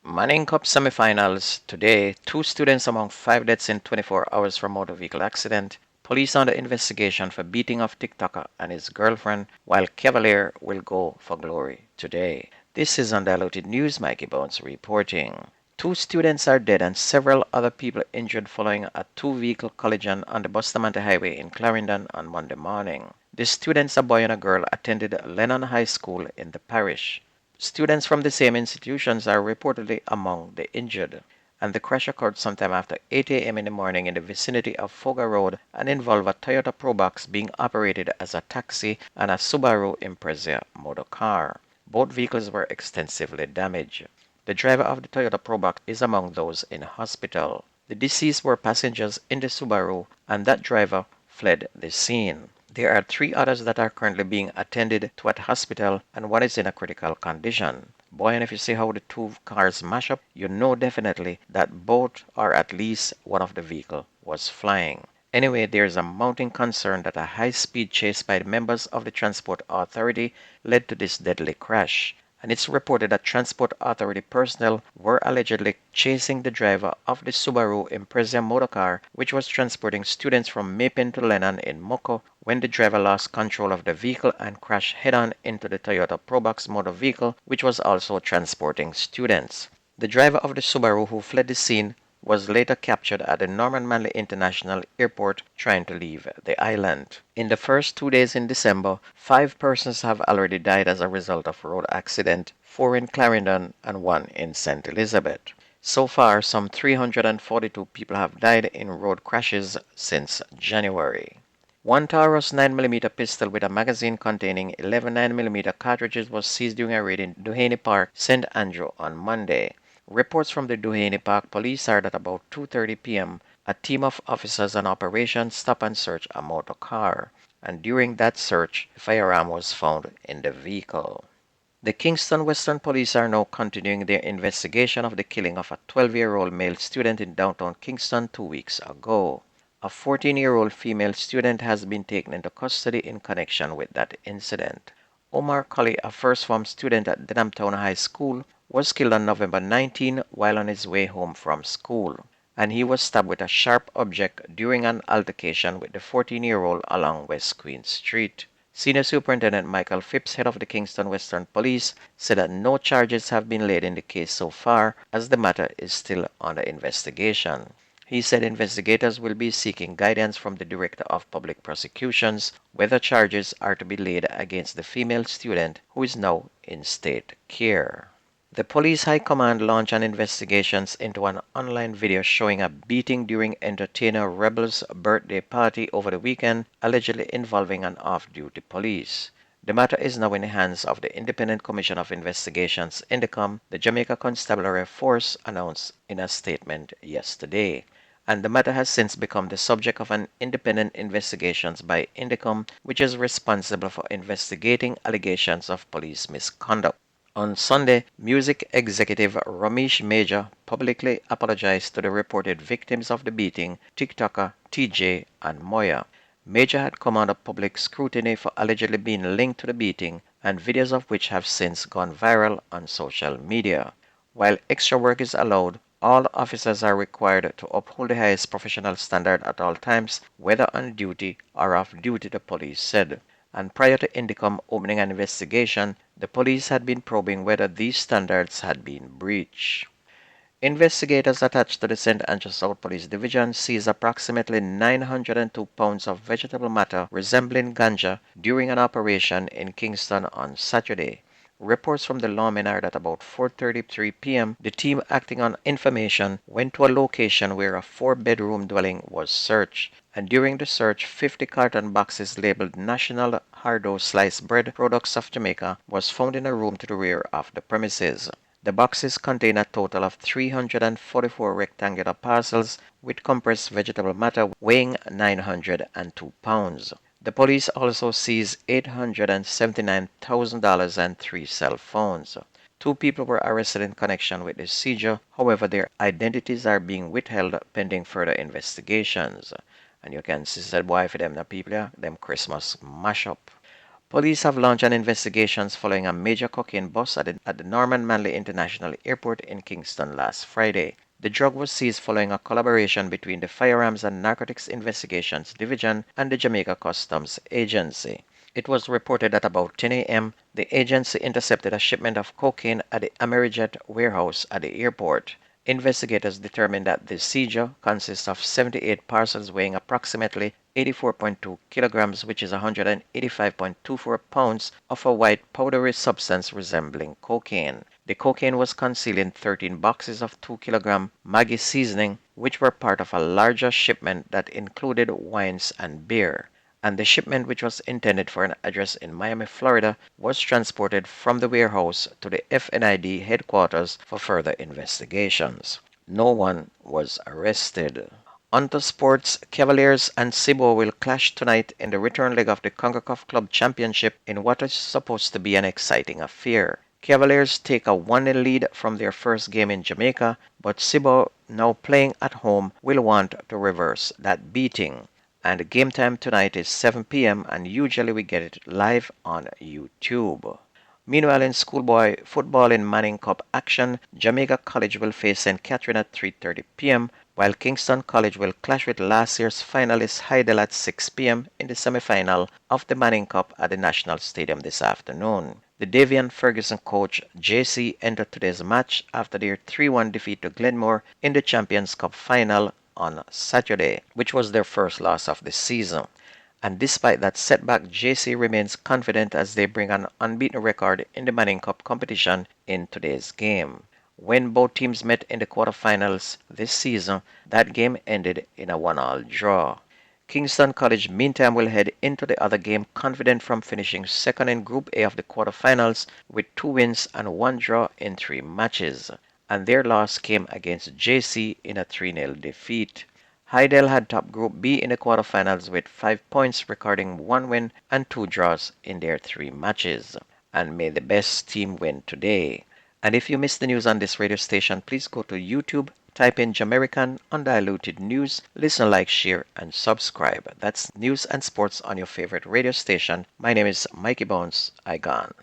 Manning Cup semifinals today. Two students among five deaths in 24 hours from motor vehicle accident. Police under investigation for beating of Tic Tacker and his girlfriend, while Cavalier will go for glory today. This is Undiluted News. Mikey Bones reporting. Two students are dead and several other people injured following a two-vehicle collision on the Bustamante Highway in Clarendon on Monday morning. The students, a boy and a girl, attended Lennon High School in the parish. Students from the same institutions are reportedly among the injured, and the crash occurred sometime after 8 a.m. in the morning in the vicinity of Foga Road and involved a Toyota Probox being operated as a taxi and a Subaru Impreza motor car. Both vehicles were extensively damaged. The driver of the Toyota Probox is among those in hospital. The deceased were passengers in the Subaru, and that driver fled the scene. There are three others that are currently being attended to at hospital, and one is in a critical condition. Boy, and if you see how the two cars mash up, you know definitely that both or at least one of the vehicle was flying. Anyway, there is a mounting concern that a high-speed chase by the members of the Transport Authority led to this deadly crash. And it's reported that Transport Authority personnel were allegedly chasing the driver of the Subaru Impreza motorcar, which was transporting students from Mapin to Lennon in Moko, when the driver lost control of the vehicle and crashed head-on into the Toyota Probox motor vehicle, which was also transporting students. The driver of the Subaru, who fled the scene, was later captured at the Norman Manley International Airport trying to leave the island. In the first 2 days in December, 5 persons have already died as a result of road accident, 4 in Clarendon and 1 in St. Elizabeth. So far, some 342 people have died in road crashes since January. One Taurus 9mm pistol with a magazine containing 11 9mm cartridges was seized during a raid in Duhaney Park, St. Andrew on Monday. Reports from the Duhaney Park police are that about 2:30 p.m., a team of officers on operation stopped and searched a motor car, and during that search, a firearm was found in the vehicle. The Kingston Western Police are now continuing their investigation of the killing of a 12-year-old male student in downtown Kingston 2 weeks ago. A 14-year-old female student has been taken into custody in connection with that incident. Omar Colley, a first-form student at Denhamtown High School, was killed on November 19 while on his way home from school, and he was stabbed with a sharp object during an altercation with the 14-year-old along West Queen Street. Senior Superintendent Michael Phipps, head of the Kingston Western Police, said that no charges have been laid in the case so far, as the matter is still under investigation. He said investigators will be seeking guidance from the Director of Public Prosecutions whether charges are to be laid against the female student who is now in state care. The Police High Command launched an investigation into an online video showing a beating during entertainer Rebel's birthday party over the weekend, allegedly involving an off-duty police. The matter is now in the hands of the Independent Commission of Investigations, INDECOM, the Jamaica Constabulary Force announced in a statement yesterday. And the matter has since become the subject of an independent investigation by INDECOM, which is responsible for investigating allegations of police misconduct. On Sunday, music executive Ramesh Major publicly apologized to the reported victims of the beating, Tic Tacker, TJ, and Moya. Major had come under public scrutiny for allegedly being linked to the beating, and videos of which have since gone viral on social media. While extra work is allowed, all officers are required to uphold the highest professional standard at all times, whether on duty or off duty, the police said. And prior to INDECOM opening an investigation, the police had been probing whether these standards had been breached. Investigators attached to the St. Andrew South Police Division seized approximately 902 pounds of vegetable matter resembling ganja during an operation in Kingston on Saturday. Reports from the lawmen are that about 4:33 p.m., the team acting on information went to a location where a 4-bedroom dwelling was searched, and during the search, 50 carton boxes labeled National Hardo Sliced Bread Products of Jamaica was found in a room to the rear of the premises. The boxes contain a total of 344 rectangular parcels with compressed vegetable matter weighing 902 pounds. The police also seized $879,000 and 3 cell phones. 2 people were arrested in connection with the seizure. However, their identities are being withheld pending further investigations. And you can see that boy for them, the people, them Christmas mash up. Police have launched an investigation following a major cocaine bust at the Norman Manley International Airport in Kingston last Friday. The drug was seized following a collaboration between the Firearms and Narcotics Investigations Division and the Jamaica Customs Agency. It was reported at about 10 a.m. the agency intercepted a shipment of cocaine at the Amerijet warehouse at the airport. Investigators determined that the seizure consists of 78 parcels weighing approximately 84.2 kilograms, which is 185.24 pounds, of a white powdery substance resembling cocaine. The cocaine was concealed in 13 boxes of 2 kilogram Maggi seasoning, which were part of a larger shipment that included wines and beer. And the shipment, which was intended for an address in Miami, Florida, was transported from the warehouse to the FNID headquarters for further investigations. No one was arrested. Onto sports, Cavaliers and Cibo will clash tonight in the return leg of the CONCACAF Club Championship in what is supposed to be an exciting affair. Cavaliers take a 1-0 lead from their first game in Jamaica, but Cibo, now playing at home, will want to reverse that beating. And game time tonight is 7 p.m. and usually we get it live on YouTube. Meanwhile, in schoolboy football in Manning Cup action, Jamaica College will face St. Catherine at 3:30 p.m., while Kingston College will clash with last year's finalist Hydel at 6 p.m. in the semi-final of the Manning Cup at the National Stadium this afternoon. The Davian Ferguson coach JC entered today's match after their 3-1 defeat to Glenmore in the Champions Cup final on Saturday, which was their first loss of the season. And despite that setback, JC remains confident as they bring an unbeaten record in the Manning Cup competition in today's game. When both teams met in the quarterfinals this season, that game ended in a 1-all draw. Kingston College meantime will head into the other game confident from finishing second in Group A of the quarterfinals with 2 wins and 1 draw in 3 matches. And their loss came against JC in a 3-0 defeat. Hydel had topped Group B in the quarterfinals with 5 points, recording 1 win and 2 draws in their 3 matches. And may the best team win today. And if you missed the news on this radio station, please go to YouTube, type in Jamerican Undiluted News, listen, like, share, and subscribe. That's news and sports on your favorite radio station. My name is Mikey Bones. I gone.